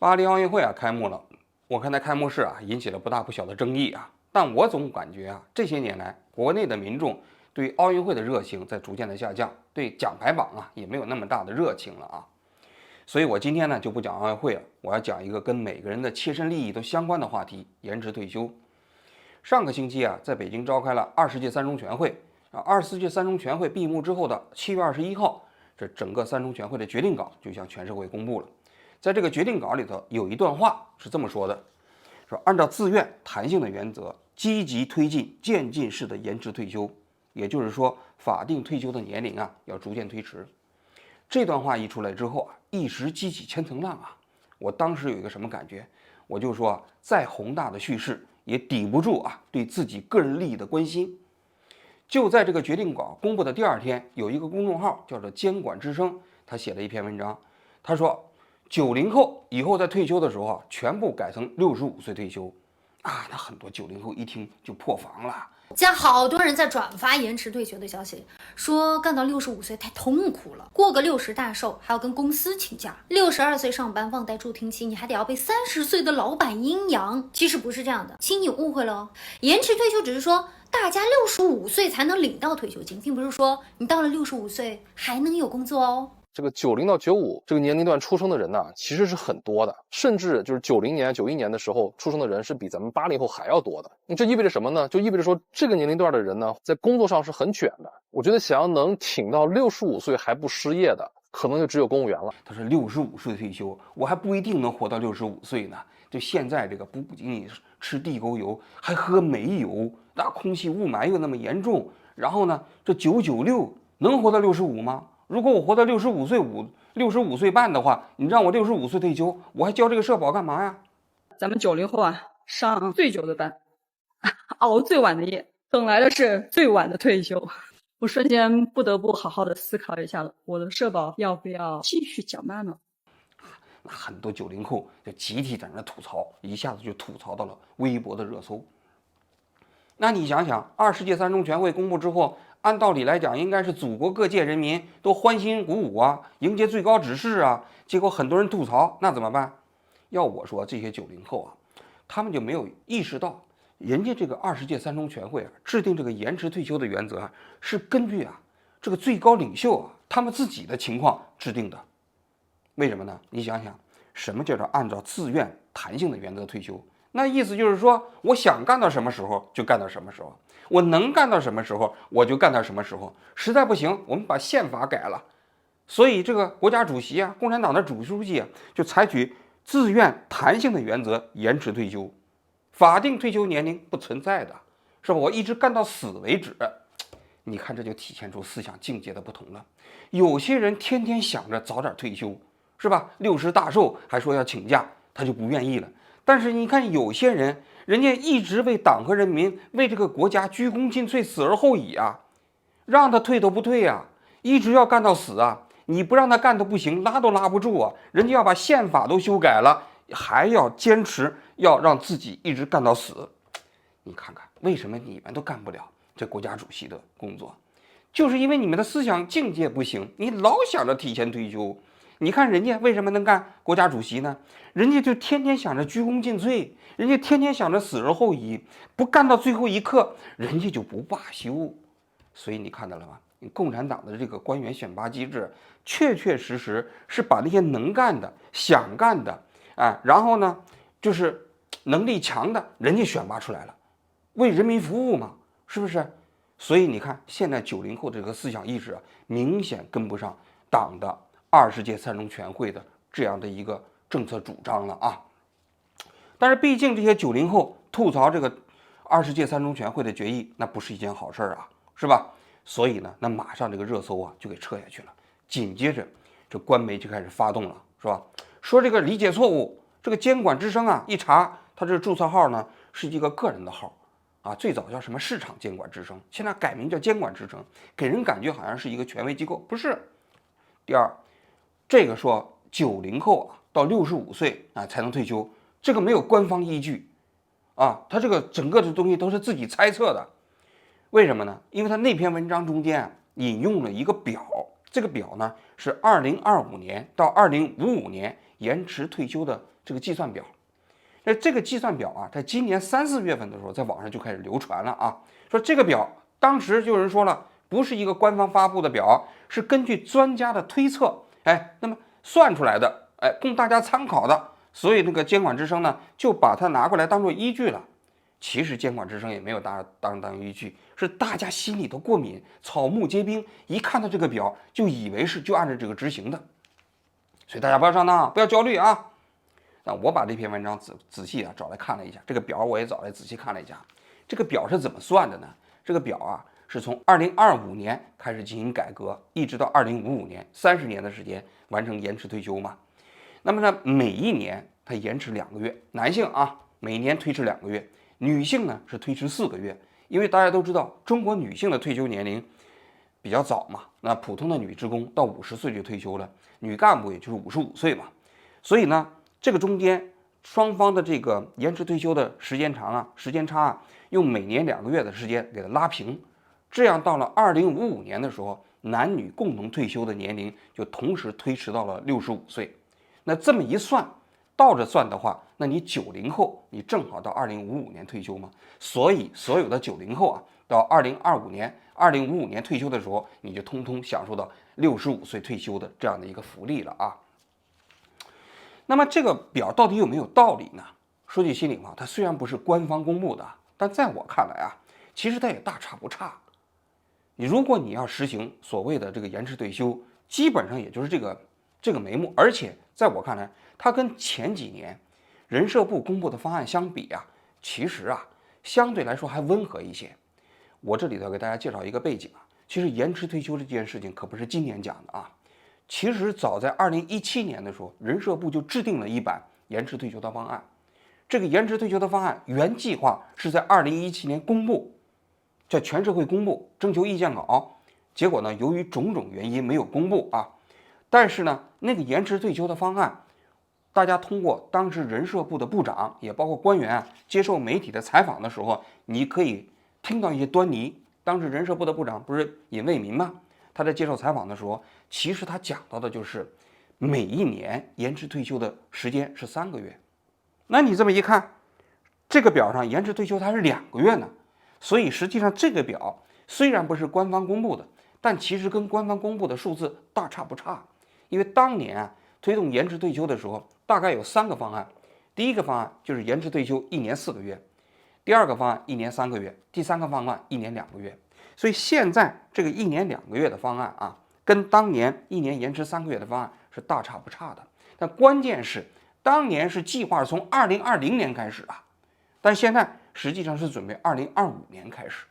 巴黎奥运会开幕了，我看在开幕式引起了不大不小的争议但我总感觉这些年来国内的民众对奥运会的热情在逐渐的下降，对奖牌榜也没有那么大的热情了所以我今天呢就不讲奥运会了，我要讲一个跟每个人的切身利益都相关的话题：延迟退休。上个星期在北京召开了20届三中全会24届三中全会闭幕之后的7月21号，这整个三中全会的决定稿就向全社会公布了。在这个决定稿里头有一段话是这么说的，说按照自愿弹性的原则，积极推进渐进式的延迟退休，也就是说法定退休的年龄要逐渐推迟。这段话一出来之后一时激起千层浪我当时有一个什么感觉，我就说再宏大的叙事也抵不住对自己个人利益的关心。就在这个决定稿公布的第二天，有一个公众号叫做监管之声，他写了一篇文章，他说90后以后在退休的时候全部改成65岁退休那很多90后一听就破防了。现在好多人在转发延迟退休的消息，说干到65岁太痛苦了，过个60大寿还要跟公司请假，62岁上班忘带助听器，你还得要被30岁的老板阴阳。其实不是这样的，亲，你误会了哦。延迟退休只是说大家65岁才能领到退休金，并不是说你到了65岁还能有工作哦。这个90到95这个年龄段出生的人其实是很多的，甚至就是90年、91年的时候出生的人是比咱们80后还要多的。这意味着什么呢？就意味着说这个年龄段的人在工作上是很卷的。我觉得想要能挺到65岁还不失业的，可能就只有公务员了。他说65岁退休，我还不一定能活到65岁呢。就现在这个不仅仅吃地沟油，还喝煤油，那空气雾霾又那么严重，然后呢，这996能活到65吗？如果我活到65岁半的话，你让我65岁退休，我还交这个社保干嘛呀？咱们90后上最久的班，熬最晚的夜，等来的是最晚的退休。我瞬间不得不好好的思考一下了，我的社保要不要继续缴纳呢？那很多90后就集体在那吐槽，一下子就吐槽到了微博的热搜。那你想想，20届三中全会公布之后，按道理来讲，应该是祖国各界人民都欢欣鼓舞迎接最高指示结果很多人吐槽，那怎么办？要我说，这些90后他们就没有意识到，人家这个20届三中全会制定这个延迟退休的原则是根据这个最高领袖他们自己的情况制定的。为什么呢？你想想，什么叫做按照自愿弹性的原则退休？那意思就是说，我想干到什么时候就干到什么时候，我能干到什么时候我就干到什么时候，实在不行我们把宪法改了。所以这个国家主席共产党的主书记就采取自愿弹性的原则延迟退休，法定退休年龄不存在的，是吧？我一直干到死为止。你看这就体现出思想境界的不同了。有些人天天想着早点退休，是吧？60大寿还说要请假，他就不愿意了。但是你看有些人，人家一直为党和人民、为这个国家鞠躬尽瘁，死而后已让他退都不退一直要干到死你不让他干都不行，拉都拉不住人家要把宪法都修改了，还要坚持要让自己一直干到死。你看看为什么你们都干不了这国家主席的工作，就是因为你们的思想境界不行，你老想着提前退休。你看人家为什么能干国家主席呢？人家就天天想着鞠躬尽瘁，人家天天想着死而后已，不干到最后一刻，人家就不罢休。所以你看到了吗？共产党的这个官员选拔机制，确确实实是把那些能干的、想干的，然后呢，就是能力强的，人家选拔出来了，为人民服务嘛，是不是？所以你看，现在90后这个思想意识明显跟不上党的20届三中全会的这样的一个政策主张了但是毕竟这些90后吐槽这个20届三中全会的决议，那不是一件好事是吧？所以呢，那马上这个热搜就给撤下去了。紧接着，这官媒就开始发动了，是吧？说这个理解错误，这个监管之声一查，他这个注册号呢是一个个人的号最早叫什么市场监管之声，现在改名叫监管之声，给人感觉好像是一个权威机构，不是。第二，这个说90后到65岁才能退休，这个没有官方依据他这个整个的东西都是自己猜测的。为什么呢？因为他那篇文章中间引用了一个表，这个表呢是2025年到2055年延迟退休的这个计算表。那这个计算表啊，在今年3、4月份的时候，在网上就开始流传了啊，说这个表当时就有人说了，不是一个官方发布的表，是根据专家的推测，那么算出来的，供大家参考的。所以那个监管之声呢，就把它拿过来当做依据了。其实监管之声也没有当依据，是大家心里都过敏，草木皆兵，一看到这个表就以为是就按照这个执行的。所以大家不要上当，不要焦虑啊。那我把这篇文章仔细找来看了一下，这个表我也找来仔细看了一下。这个表是怎么算的呢？这个表啊，是从2025年开始进行改革，一直到2055年，30年的时间完成延迟退休嘛。那么呢，每一年它延迟2个月，男性啊每年推迟2个月，女性呢是推迟4个月。因为大家都知道，中国女性的退休年龄比较早嘛，那普通的女职工到50岁就退休了，女干部也就是55岁嘛。所以呢，这个中间双方的这个延迟退休的时间差啊，用每年2个月的时间给它拉平，这样到了2055年的时候，男女共同退休的年龄就同时推迟到了65岁。那这么一算，倒着算的话，那你90后你正好到2055年退休嘛。所以所有的90后啊，到2025年退休的时候，你就通通享受到65岁退休的这样的一个福利了啊。那么这个表到底有没有道理呢？说句心里话，它虽然不是官方公布的，但在我看来啊，其实它也大差不差。如果你要实行所谓的这个延迟退休，基本上也就是这个眉目。而且在我看来，它跟前几年人社部公布的方案相比啊，其实啊相对来说还温和一些。我这里头给大家介绍一个背景啊，其实延迟退休这件事情可不是今年讲的啊。其实早在2017年的时候，人社部就制定了一版延迟退休的方案。这个延迟退休的方案原计划是在2017年公布，在全社会公布，征求意见稿。结果呢，由于种种原因没有公布啊。但是呢，那个延迟退休的方案，大家通过当时人社部的部长，也包括官员接受媒体的采访的时候，你可以听到一些端倪。当时人社部的部长不是尹卫民吗？他在接受采访的时候，其实他讲到的就是每一年延迟退休的时间是3个月。那你这么一看，这个表上延迟退休它是2个月呢。所以实际上这个表虽然不是官方公布的，但其实跟官方公布的数字大差不差。因为当年推动延迟退休的时候，大概有3个方案。第一个方案就是延迟退休1年4个月，第二个方案1年3个月，第三个方案1年2个月。所以现在这个1年2个月的方案啊，跟当年1年延迟3个月的方案是大差不差的。但关键是当年是计划从2020年开始啊，但现在实际上是准备2025年开始。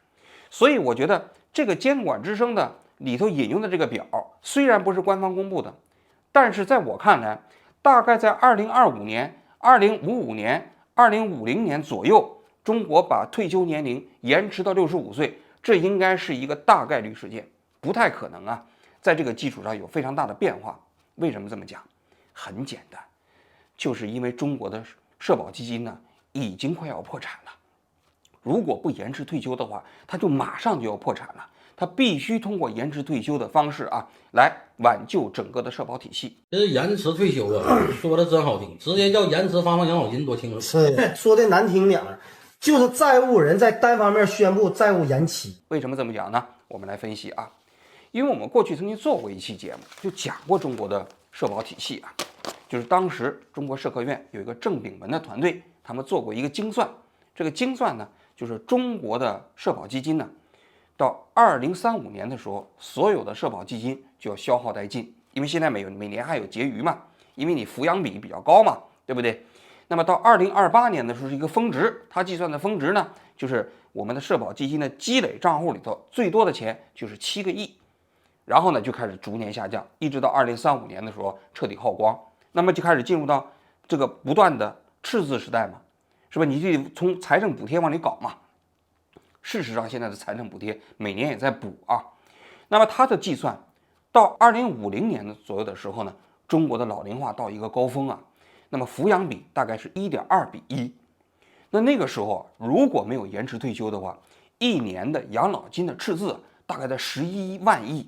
所以我觉得这个监管之声的里头引用的这个表虽然不是官方公布的，但是在我看来，大概在2025年、2055年、2050年左右，中国把退休年龄延迟到65岁，这应该是一个大概率事件，不太可能啊，在这个基础上有非常大的变化。为什么这么讲？很简单，就是因为中国的社保基金呢已经快要破产了。如果不延迟退休的话，它就马上就要破产了。它必须通过延迟退休的方式啊，来挽救整个的社保体系。这延迟退休啊，说的真好听，直接叫延迟发放养老金多清楚。是说的难听点儿，就是债务人在单方面宣布债务延期。为什么这么讲呢？我们来分析啊，因为我们过去曾经做过一期节目，就讲过中国的社保体系啊，就是当时中国社科院有一个郑炳文的团队，他们做过一个精算。这个精算呢，就是中国的社保基金呢，到2035年的时候，所有的社保基金就要消耗殆尽，因为现在每年还有结余嘛，因为你抚养比比较高嘛，对不对？那么到2028年的时候是一个峰值，它计算的峰值呢，就是我们的社保基金的积累账户里头最多的钱就是7个亿，然后呢就开始逐年下降，一直到2035年的时候彻底耗光，那么就开始进入到这个不断的赤字时代嘛，是吧？你就得从财政补贴往里搞嘛。事实上，现在的财政补贴每年也在补啊。那么它的计算到2050年左右的时候呢，中国的老龄化到一个高峰啊。那么抚养比大概是1.2比1。那个时候如果没有延迟退休的话，一年的养老金的赤字大概在11万亿。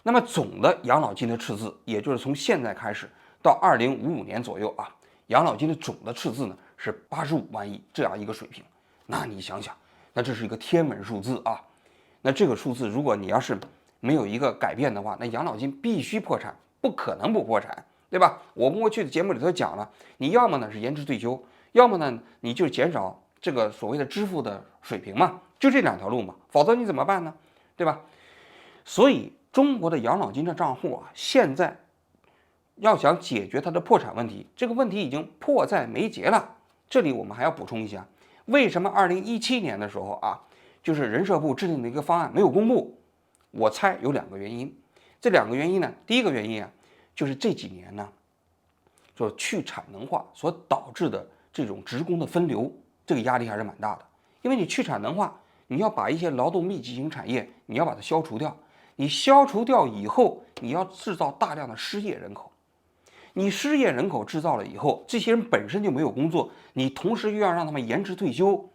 那么总的养老金的赤字，也就是从现在开始到2055年左右啊，养老金的总的赤字呢是85万亿这样一个水平。那你想想，那这是一个天文数字啊。那这个数字，如果你要是没有一个改变的话，那养老金必须破产，不可能不破产，对吧？我们过去的节目里头讲了，你要么呢是延迟退休，要么呢你就减少这个所谓的支付的水平嘛，就这两条路嘛，否则你怎么办呢？对吧？所以中国的养老金的账户啊，现在要想解决它的破产问题，这个问题已经迫在眉睫了。这里我们还要补充一下，为什么2017年的时候啊，就是人社部制定的一个方案没有公布？我猜有2个原因。这2个原因呢，第一个原因啊，就是这几年呢，就是去产能化所导致的这种职工的分流，这个压力还是蛮大的。因为你去产能化，你要把一些劳动密集型产业，你要把它消除掉。你消除掉以后，你要制造大量的失业人口。你失业人口制造了以后，这些人本身就没有工作，你同时又要让他们延迟退休，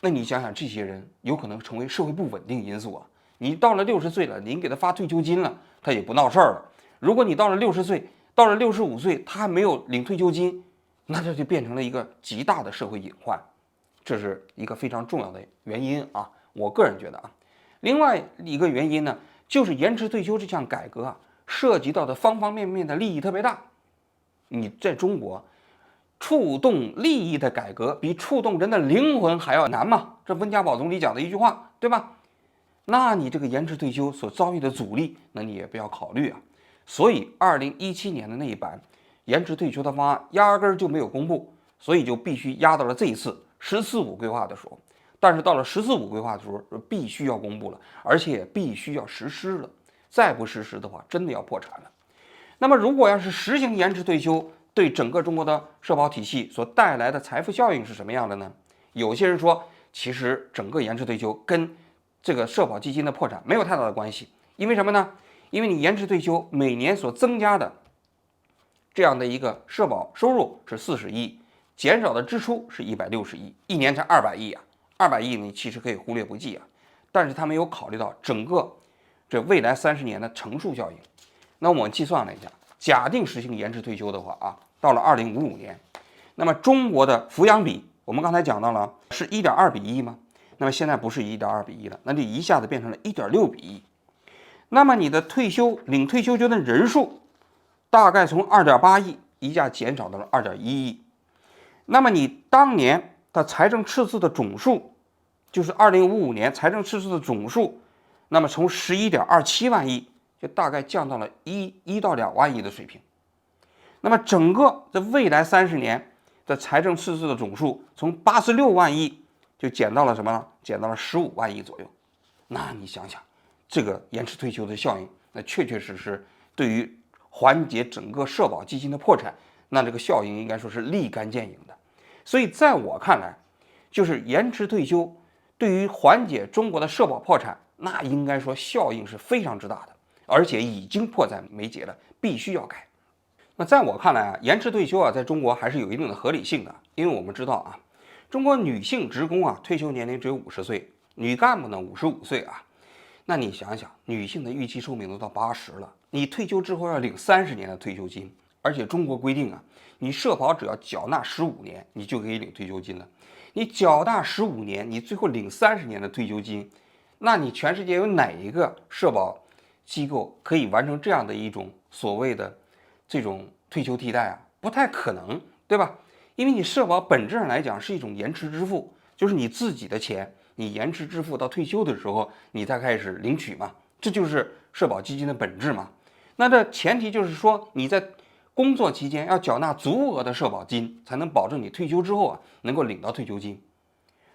那你想想，这些人有可能成为社会不稳定因素啊。你到了60岁了，您给他发退休金了，他也不闹事儿了。如果你到了60岁，到了65岁，他还没有领退休金，那这就变成了一个极大的社会隐患。这是一个非常重要的原因啊，我个人觉得啊。另外一个原因呢，就是延迟退休这项改革啊，涉及到的方方面面的利益特别大。你在中国触动利益的改革，比触动人的灵魂还要难嘛？这温家宝总理讲的一句话，对吧？那你这个延迟退休所遭遇的阻力，那你也不要考虑啊。所以2017年的那一版延迟退休的方案压根儿就没有公布，所以就必须压到了这一次“十四五”规划的时候。但是到了“十四五”规划的时候，必须要公布了，而且也必须要实施了。再不实施的话，真的要破产了。那么，如果要是实行延迟退休，对整个中国的社保体系所带来的财富效应是什么样的呢？有些人说，其实整个延迟退休跟这个社保基金的破产没有太大的关系。因为什么呢？因为你延迟退休每年所增加的这样的一个社保收入是40亿，减少的支出是160亿，一年才200亿啊！200亿你其实可以忽略不计啊，但是他没有考虑到整个这未来30年的乘数效应。那我们计算了一下，假定实行延迟退休的话啊，到了2055年，那么中国的抚养比，我们刚才讲到了是1.2比1吗？那么现在不是1.2比1了，那就一下子变成了1.6比1。那么你的领退休金的人数大概从2.8亿一下减少到了2.1亿。那么你当年的财政赤字的总数，就是2055年财政赤字的总数，那么从11.27万亿就大概降到了1到2万亿的水平。那么整个这未来30年的财政赤字的总数从86万亿就减到了什么呢？减到了15万亿左右。那你想想，这个延迟退休的效应，那确确实实对于缓解整个社保基金的破产，那这个效应应该说是立竿见影的。所以在我看来，就是延迟退休对于缓解中国的社保破产，那应该说效应是非常之大的，而且已经迫在眉睫了，必须要改。那在我看来啊，延迟退休啊，在中国还是有一定的合理性的，因为我们知道啊，中国女性职工啊，退休年龄只有50岁，女干部呢55岁啊。那你想想，女性的预期寿命都到80了，你退休之后要领30年的退休金，而且中国规定啊，你社保只要缴纳15年，你就可以领退休金了。你缴纳15年，你最后领30年的退休金，那你全世界有哪一个社保机构可以完成这样的一种所谓的这种退休替代啊？不太可能，对吧？因为你社保本质上来讲是一种延迟支付，就是你自己的钱，你延迟支付到退休的时候，你才开始领取嘛，这就是社保基金的本质嘛。那这前提就是说，你在工作期间要缴纳足额的社保金，才能保证你退休之后啊能够领到退休金。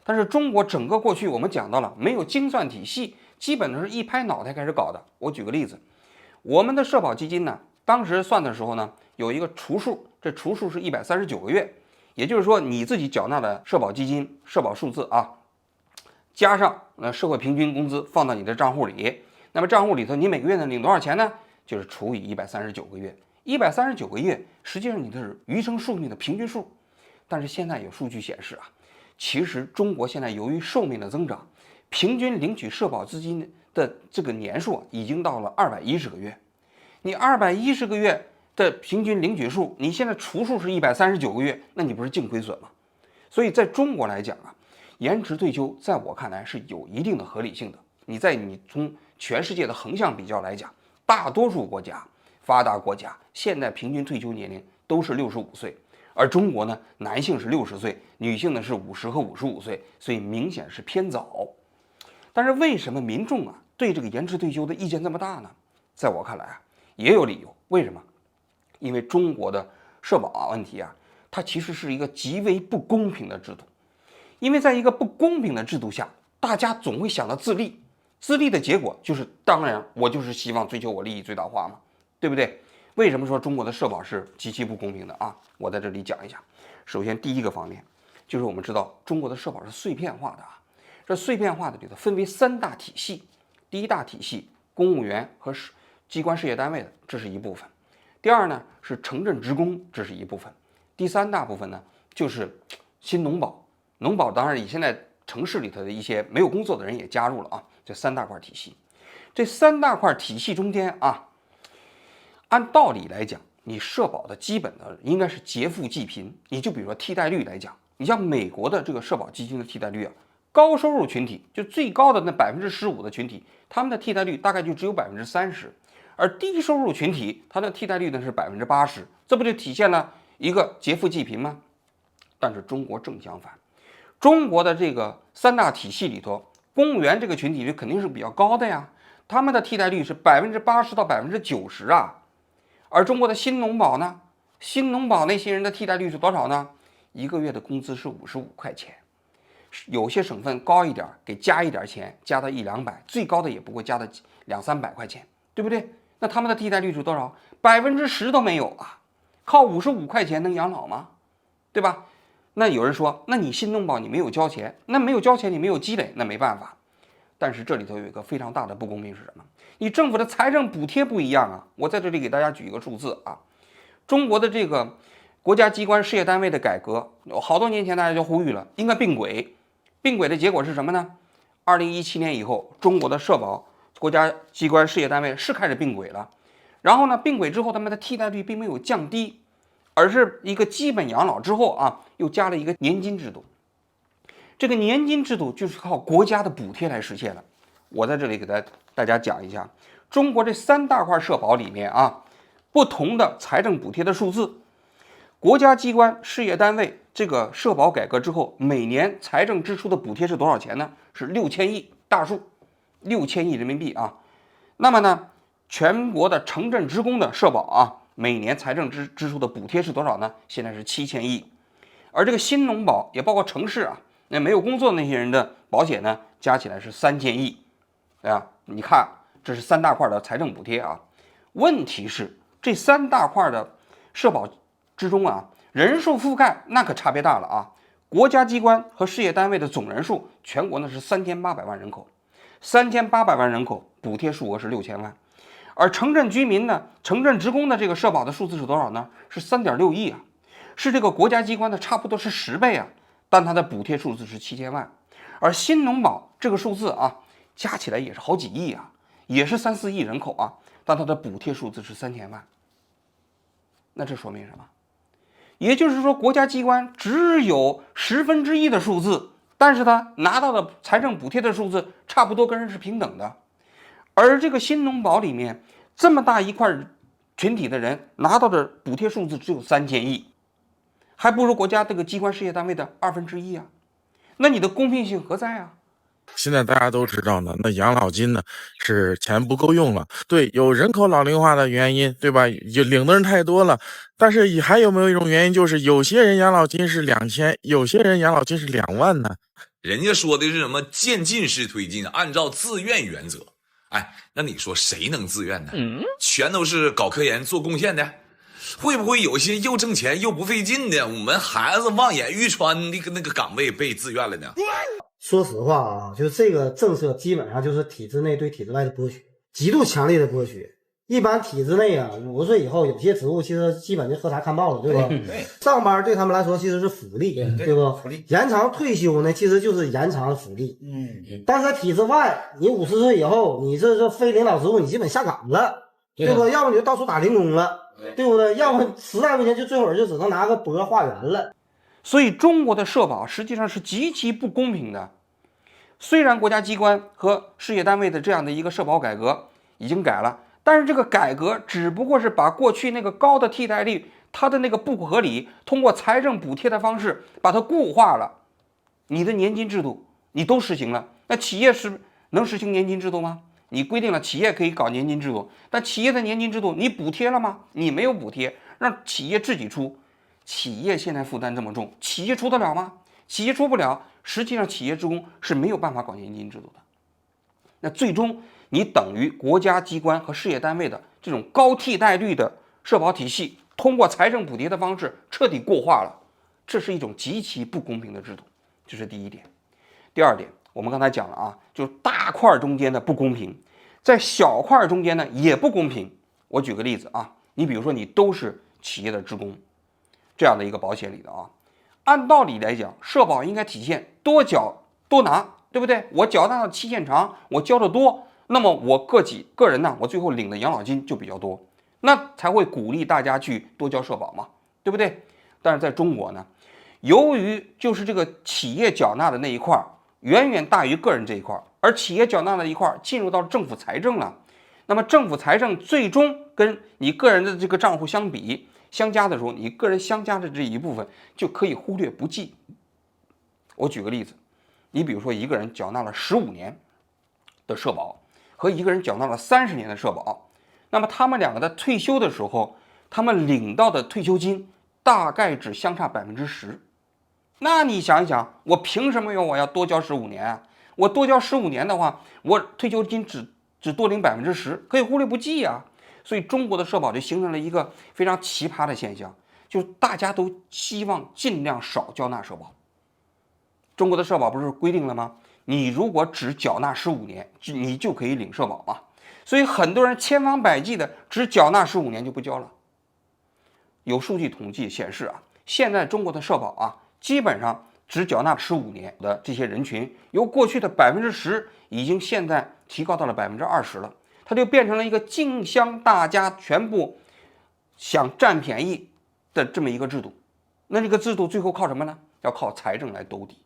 但是中国整个过去我们讲到了，没有精算体系，基本上是一拍脑袋开始搞的。我举个例子，我们的社保基金呢，当时算的时候呢，有一个除数，这除数是139个月，也就是说你自己缴纳的社保基金社保数字啊，加上社会平均工资放到你的账户里，那么账户里头你每个月能领多少钱呢？就是除以139个月，139个月实际上你的是余生寿命的平均数。但是现在有数据显示啊，其实中国现在由于寿命的增长，平均领取社保资金的这个年数已经到了210个月。你210个月的平均领取数，你现在除数是139个月，那你不是净亏损吗？所以在中国来讲啊，延迟退休在我看来是有一定的合理性的。你从全世界的横向比较来讲，大多数国家、发达国家现在平均退休年龄都是65岁，而中国呢，男性是60岁，女性呢是50和55岁，所以明显是偏早。但是为什么民众啊对这个延迟退休的意见这么大呢？在我看来啊，也有理由。为什么？因为中国的社保问题啊，它其实是一个极为不公平的制度。因为在一个不公平的制度下，大家总会想到自利，自利的结果就是，当然我就是希望追求我利益最大化嘛，对不对？为什么说中国的社保是极其不公平的啊？我在这里讲一讲。首先第一个方面，就是我们知道中国的社保是碎片化的啊，这碎片化的里头分为3大体系。第一大体系，公务员和机关事业单位的，这是一部分。第二呢是城镇职工，这是一部分。第3大部分呢就是新农保，农保当然以现在城市里头的一些没有工作的人也加入了啊，这3大块体系。这3大块体系中间啊，按道理来讲，你社保的基本的应该是劫富济贫。你就比如说替代率来讲，你像美国的这个社保基金的替代率啊，高收入群体就最高的那15%的群体，他们的替代率大概就只有30%，而低收入群体它的替代率呢是80%，这不就体现了一个劫富济贫吗？但是中国正相反，中国的这个3大体系里头，公务员这个群体率肯定是比较高的呀，他们的替代率是80%到90%啊。而中国的新农保呢，新农保那些人的替代率是多少呢？一个月的工资是55块钱，有些省份高一点，给加一点钱，加到100-200，最高的也不过加到200-300块钱，对不对？那他们的替代率是多少？10%都没有啊！靠55块钱能养老吗？对吧？那有人说，那你新农保你没有交钱，那没有交钱你没有积累，那没办法。但是这里头有一个非常大的不公平是什么？你政府的财政补贴不一样啊！我在这里给大家举一个数字啊，中国的这个国家机关事业单位的改革，好多年前大家就呼吁了，应该并轨。并轨的结果是什么呢？2017年以后，中国的社保国家机关事业单位是开始并轨了。然后呢，并轨之后，他们的替代率并没有降低，而是一个基本养老之后啊，又加了一个年金制度。这个年金制度就是靠国家的补贴来实现的。我在这里给大家讲一下，中国这3大块社保里面啊，不同的财政补贴的数字。国家机关事业单位这个社保改革之后，每年财政支出的补贴是多少钱呢？是6000亿，大数，6000亿人民币啊。那么呢，全国的城镇职工的社保啊，每年财政支出的补贴是多少呢？现在是7000亿。而这个新农保也包括城市啊，那没有工作的那些人的保险呢，加起来是3000亿。啊，你看这是3大块的财政补贴啊。问题是这3大块的社保之中啊，人数覆盖那可差别大了啊。国家机关和事业单位的总人数，全国呢是3800万人口，3800万人口补贴数额是6000万，而城镇居民呢，城镇职工的这个社保的数字是多少呢？是3.6亿啊，是这个国家机关的差不多是10倍啊，但它的补贴数字是7000万，而新农保这个数字啊，加起来也是好几亿啊，也是3-4亿人口啊，但它的补贴数字是3000万。那这说明什么？也就是说，国家机关只有1/10的数字，但是他拿到的财政补贴的数字差不多跟人是平等的。而这个新农保里面这么大一块群体的人拿到的补贴数字只有3000亿，还不如国家这个机关事业单位的1/2啊。那你的公平性何在啊？现在大家都知道呢，那养老金呢是钱不够用了，对，有人口老龄化的原因，对吧？有领的人太多了，但是还有没有一种原因，就是有些人养老金是2000，有些人养老金是2万呢？人家说的是什么渐进式推进，按照自愿原则。哎，那你说谁能自愿呢？全都是搞科研做贡献的。会不会有些又挣钱又不费劲的，我们孩子望眼欲穿那个岗位被自愿了呢？说实话啊，就是这个政策基本上就是体制内对体制外的剥削，极度强烈的剥削。一般体制内啊，50岁以后有些职务其实基本就喝茶看报了，对吧？对，上班对他们来说其实是福利，对不？福利。延长退休呢，其实就是延长福利。但是在体制外，你50岁以后，你这非领导职务，你基本下岗了，对不？要不你就到处打零工了，对不对？要不实在不行，就最后就只能拿个博化缘了。所以中国的社保实际上是极其不公平的。虽然国家机关和事业单位的这样的一个社保改革已经改了，但是这个改革只不过是把过去那个高的替代率，它的那个不合理，通过财政补贴的方式把它固化了。你的年金制度你都实行了，那企业是能实行年金制度吗？你规定了企业可以搞年金制度，但企业的年金制度你补贴了吗？你没有补贴，让企业自己出。企业现在负担这么重，企业出得了吗？企业出不了，实际上企业职工是没有办法搞年金制度的。那最终你等于国家机关和事业单位的这种高替代率的社保体系，通过财政补贴的方式彻底固化了，这是一种极其不公平的制度，这是第一点。第二点，我们刚才讲了啊，就是大块中间的不公平，在小块中间呢也不公平。我举个例子啊，你比如说你都是企业的职工，这样的一个保险里的啊，按道理来讲，社保应该体现多缴多拿，对不对？我缴纳的期限长，我交的多，那么我个人呢，我最后领的养老金就比较多，那才会鼓励大家去多交社保嘛，对不对？但是在中国呢，由于就是这个企业缴纳的那一块远远大于个人这一块，而企业缴纳的一块进入到政府财政了，那么政府财政最终跟你个人的这个账户相加的时候，你个人相加的这一部分就可以忽略不计。我举个例子，你比如说一个人缴纳了15年的社保和一个人缴纳了30年的社保，那么他们两个的退休的时候，他们领到的退休金大概只相差10%。那你想一想，我凭什么我要多交15年啊？我多交15年的话，我退休金只多领10%，可以忽略不计啊。所以中国的社保就形成了一个非常奇葩的现象，就是大家都希望尽量少交纳社保。中国的社保不是规定了吗？你如果只缴纳15年，你就可以领社保嘛。所以很多人千方百计的只缴纳15年就不交了。有数据统计显示啊，现在中国的社保啊，基本上只缴纳15年的这些人群，由过去的10%已经现在提高到了20%了。它就变成了一个竞相大家全部想占便宜的这么一个制度。那这个制度最后靠什么呢？要靠财政来兜底，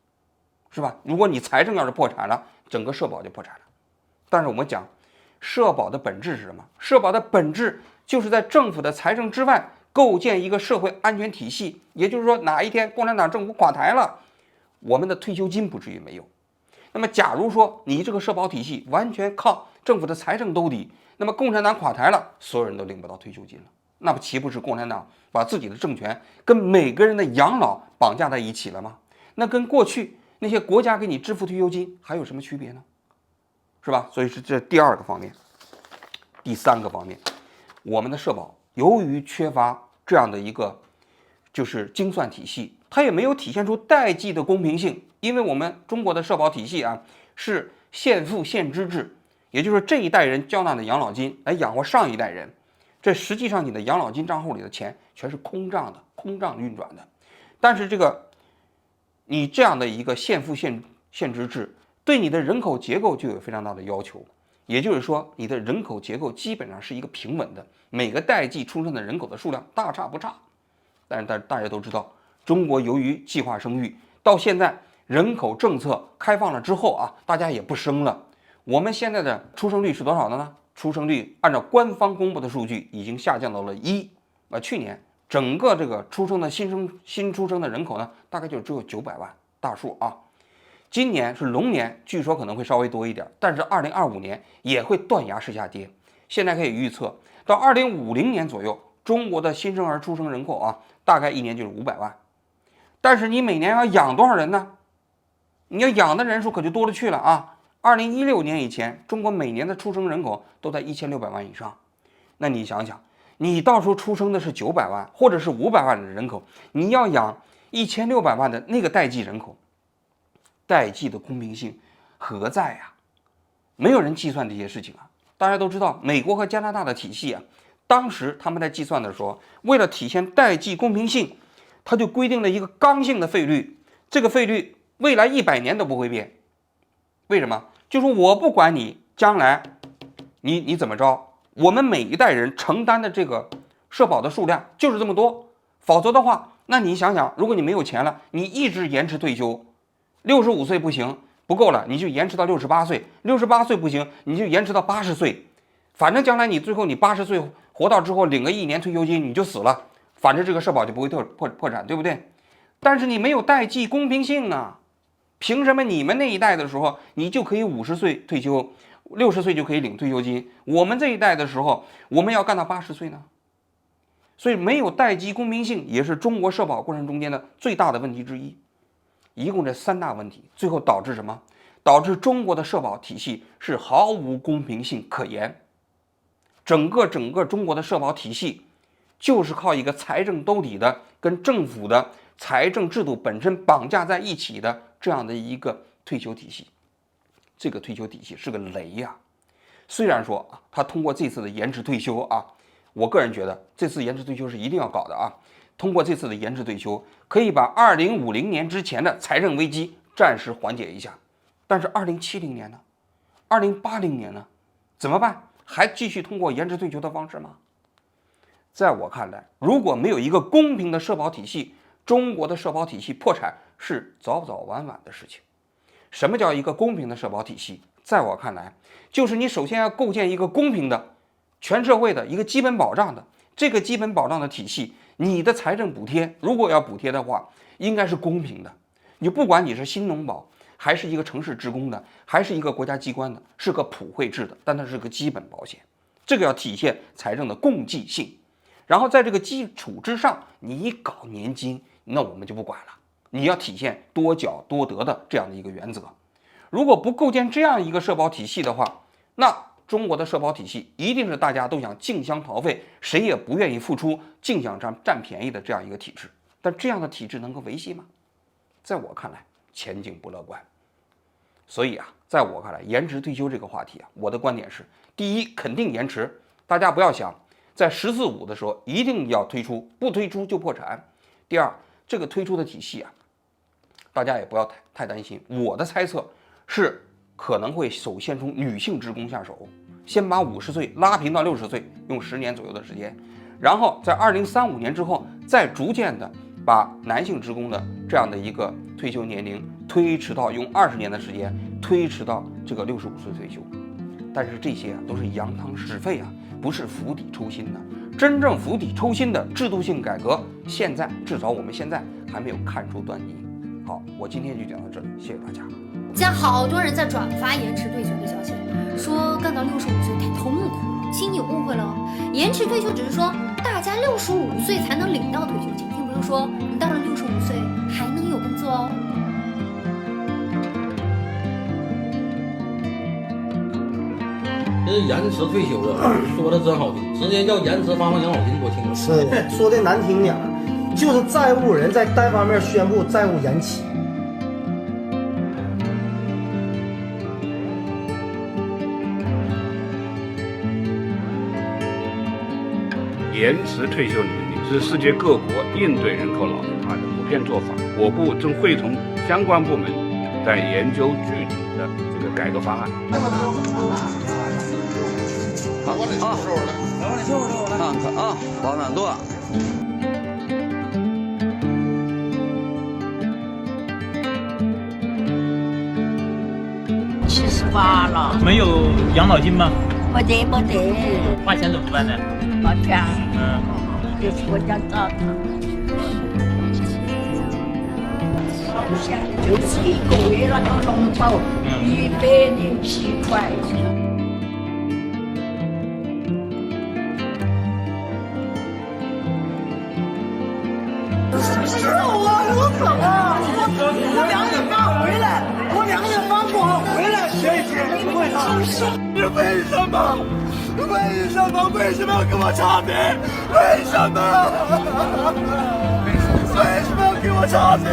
是吧？如果你财政要是破产了，整个社保就破产了。但是我们讲社保的本质是什么？社保的本质就是在政府的财政之外构建一个社会安全体系，也就是说哪一天共产党政府垮台了，我们的退休金不至于没有。那么假如说你这个社保体系完全靠政府的财政兜底，那么共产党垮台了，所有人都领不到退休金了，那么岂不是共产党把自己的政权跟每个人的养老绑架在一起了吗？那跟过去那些国家给你支付退休金还有什么区别呢？是吧？所以是这第二个方面。第三个方面，我们的社保由于缺乏这样的一个就是精算体系，它也没有体现出代际的公平性。因为我们中国的社保体系啊是现付现支制，也就是这一代人交纳的养老金来养活上一代人，这实际上你的养老金账户里的钱全是空账运转的。但是你这样的一个现付现支制，对你的人口结构就有非常大的要求。也就是说，你的人口结构基本上是一个平稳的，每个代际出生的人口的数量大差不差。但是大家都知道，中国由于计划生育，到现在人口政策开放了之后啊，大家也不生了。我们现在的出生率是多少的呢？出生率按照官方公布的数据已经下降到了1。去年整个这个新出生的人口呢，大概就只有900万，大数啊。今年是龙年，据说可能会稍微多一点，但是2025年也会断崖式下跌。现在可以预测，到2050年左右，中国的新生儿出生人口啊，大概一年就是500万。但是你每年要养多少人呢？你要养的人数可就多了去了啊！2016年以前，中国每年的出生人口都在1600万以上。那你想想，你到时候出生的是900万或者是500万的人口，你要养1600万的那个代际人口，代际的公平性何在呀？没有人计算这些事情啊！大家都知道，美国和加拿大的体系啊，当时他们在计算的时候，为了体现代际公平性，他就规定了一个刚性的费率，这个费率未来100年都不会变。为什么？就是我不管你将来你怎么着，我们每一代人承担的这个社保的数量就是这么多，否则的话，那你想想，如果你没有钱了，你一直延迟退休，65岁不行，不够了，你就延迟到68岁，68岁不行，你就延迟到80岁，反正将来你最后你80岁活到之后领个1年退休金你就死了，反正这个社保就不会破产，对不对？但是你没有代际公平性啊，凭什么你们那一代的时候你就可以50岁退休，60岁就可以领退休金，我们这一代的时候我们要干到80岁呢？所以没有代际公平性也是中国社保过程中间的最大的问题之一。一共这3大问题，最后导致什么？导致中国的社保体系是毫无公平性可言。整个中国的社保体系就是靠一个财政兜底的跟政府的财政制度本身绑架在一起的这样的一个退休体系。这个退休体系是个雷呀。虽然说他通过这次的延迟退休我个人觉得这次延迟退休是一定要搞的通过这次的延迟退休，可以把2050年之前的财政危机暂时缓解一下。但是2070年呢？2080年呢？怎么办？还继续通过延迟退休的方式吗？在我看来，如果没有一个公平的社保体系，中国的社保体系破产是早早晚晚的事情。什么叫一个公平的社保体系？在我看来，就是你首先要构建一个公平的全社会的一个基本保障的这个基本保障的体系，你的财政补贴如果要补贴的话，应该是公平的。你不管你是新农保，还是一个城市职工的，还是一个国家机关的，是个普惠制的，但它是个基本保险，这个要体现财政的共济性。然后在这个基础之上，你搞年金，那我们就不管了，你要体现多缴多得的这样的一个原则。如果不构建这样一个社保体系的话，那中国的社保体系一定是大家都想竞相逃费，谁也不愿意付出，净想占便宜的这样一个体制。但这样的体制能够维系吗？在我看来，前景不乐观。所以在我看来，延迟退休这个话题我的观点是：第一，肯定延迟，大家不要想在“14五”的时候一定要推出，不推出就破产。第二，这个推出的体系大家也不要太担心。我的猜测是可能会首先从女性职工下手，先把50岁拉平到60岁，用10年左右的时间，然后在2035年之后，再逐渐的把男性职工的这样的一个退休年龄推迟到用20年的时间推迟到这个65岁退休。但是这些都是扬汤止沸不是釜底抽薪的。真正釜底抽薪的制度性改革，现在至少我们现在还没有看出端倪。好，我今天就讲到这里，谢谢大家。现在好多人在转发延迟退休的消息，说干到65岁太痛苦了。亲，你误会了，延迟退休只是说大家65岁才能领到退休金，并不是说你到了65岁还能有工作哦。这延迟退休说的真好听，直接叫延迟发放养老金，多轻松。是说的难听点，就是债务人在单方面宣布债务延期。延迟退休年龄是世界各国应对人口老龄化的普遍做法。我部正会同相关部门在研究具体的这个改革方案。看看往哪坐？78了，没有养老金吗？没得。花钱怎么办呢？花钱，就是国家造的。就是一个月那个红包，107块。我2月8回来，我2月8不好回来，学姐，你为什么？为什么要跟我差评？为什么要跟我差评？